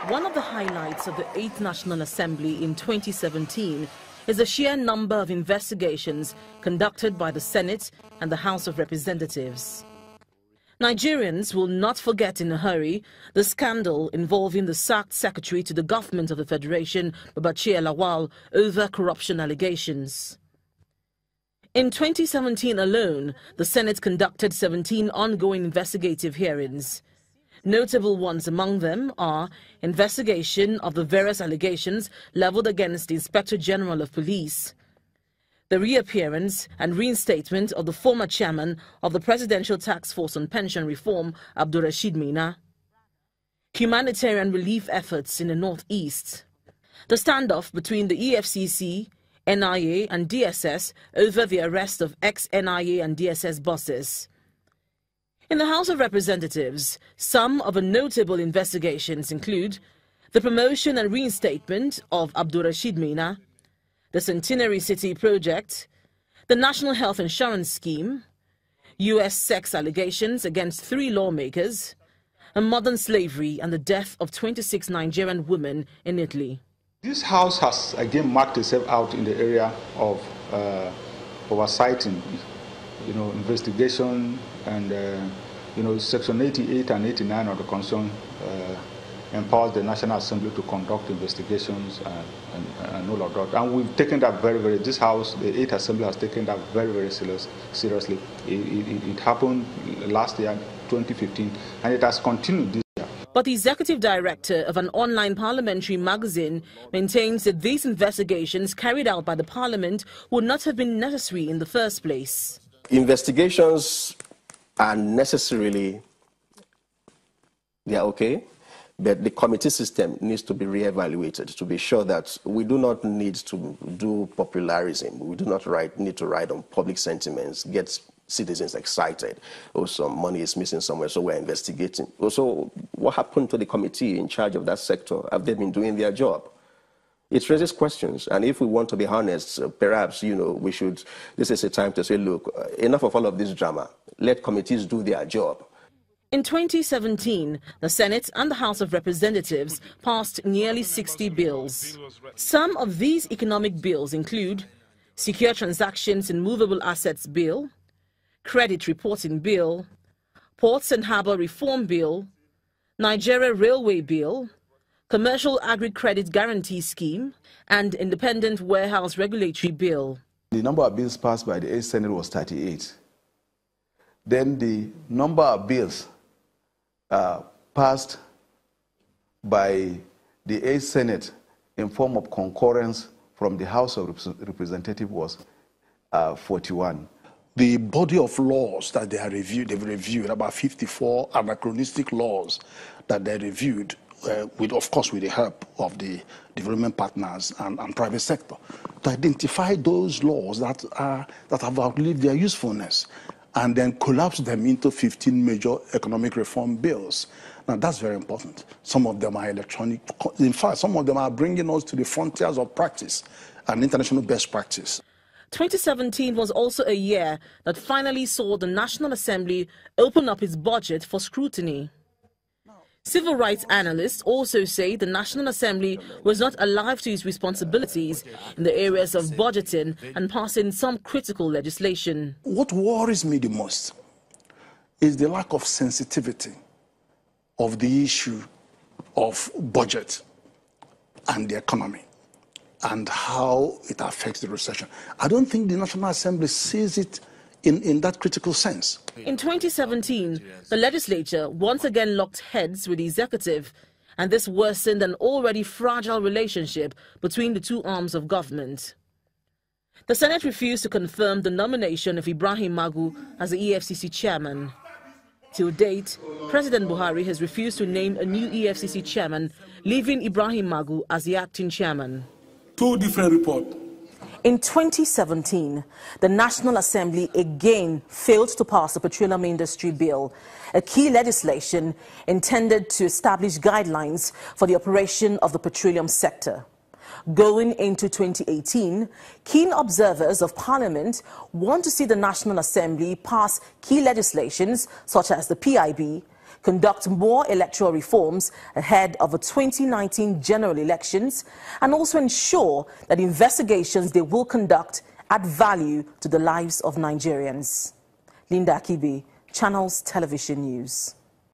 One of the highlights of the 8th National Assembly in 2017 is the sheer number of investigations conducted by the Senate and the House of Representatives. Nigerians will not forget in a hurry the scandal involving the sacked secretary to the government of the Federation, Babachir Lawal, over corruption allegations. In 2017 alone, the Senate conducted 17 ongoing investigative hearings. Notable ones among them are investigation of the various allegations leveled against the Inspector General of Police, the reappearance and reinstatement of the former chairman of the Presidential Task Force on Pension Reform, Abdurrashid Mina, humanitarian relief efforts in the Northeast, the standoff between the EFCC, NIA and DSS over the arrest of ex-NIA and DSS bosses. In the House of Representatives, some of the notable investigations include the promotion and reinstatement of Abdurrashid Mina, the Centenary City Project, the National Health Insurance Scheme, U.S. sex allegations against 3 lawmakers, and modern slavery and the death of 26 Nigerian women in Italy. This House has again marked itself out in the area of oversighting, investigation and, Section 88 and 89 of the Constitution empowers the National Assembly to conduct investigations and all of that. And we've taken that this House, the 8th Assembly, has taken that very seriously. It happened last year, 2015, and it has continued this year. But the executive director of an online parliamentary magazine maintains that these investigations carried out by the parliament would not have been necessary in the first place. Investigations are necessarily, they are okay, but the committee system needs to be re-evaluated to be sure that we do not need to do popularism. We do not need to ride on public sentiments, get citizens excited, or some money is missing somewhere, so we're investigating. Also, what happened to the committee in charge of that sector? Have they been doing their job? It raises questions, and if we want to be honest, perhaps, we should, this is a time to say, look, enough of all of this drama. Let committees do their job. In 2017, the Senate and the House of Representatives passed nearly 60 bills. Some of these economic bills include Secure Transactions in Movable Assets Bill, Credit Reporting Bill, Ports and Harbour Reform Bill, Nigeria Railway Bill, Commercial Agri-Credit Guarantee Scheme, and Independent Warehouse Regulatory Bill. The number of bills passed by the 8th Senate was 38. Then the number of bills passed by the 8th Senate in form of concurrence from the House of Representatives was 41. The body of laws that they've reviewed about 54 anachronistic laws that they reviewed, of course with the help of the development partners and private sector, to identify those laws that have outlived their usefulness, and then collapse them into 15 major economic reform bills. Now, that's very important. Some of them are electronic. In fact, some of them are bringing us to the frontiers of practice and international best practice. 2017 was also a year that finally saw the National Assembly open up its budget for scrutiny. Civil rights analysts also say the National Assembly was not alive to its responsibilities in the areas of budgeting and passing some critical legislation. What worries me the most is the lack of sensitivity of the issue of budget and the economy and how it affects the recession. I don't think the National Assembly sees it in that critical sense. In 2017, the legislature once again locked heads with the executive, and this worsened an already fragile relationship between the two arms of government. The Senate refused to confirm the nomination of Ibrahim Magu as the EFCC chairman. Till date, President Buhari has refused to name a new EFCC chairman, leaving Ibrahim Magu as the acting chairman. 2 different reports. In 2017, the National Assembly again failed to pass the Petroleum Industry Bill, a key legislation intended to establish guidelines for the operation of the petroleum sector. Going into 2018, keen observers of Parliament want to see the National Assembly pass key legislations such as the PIB, conduct more electoral reforms ahead of the 2019 general elections, and also ensure that investigations they will conduct add value to the lives of Nigerians. Linda Akibi, Channels Television News.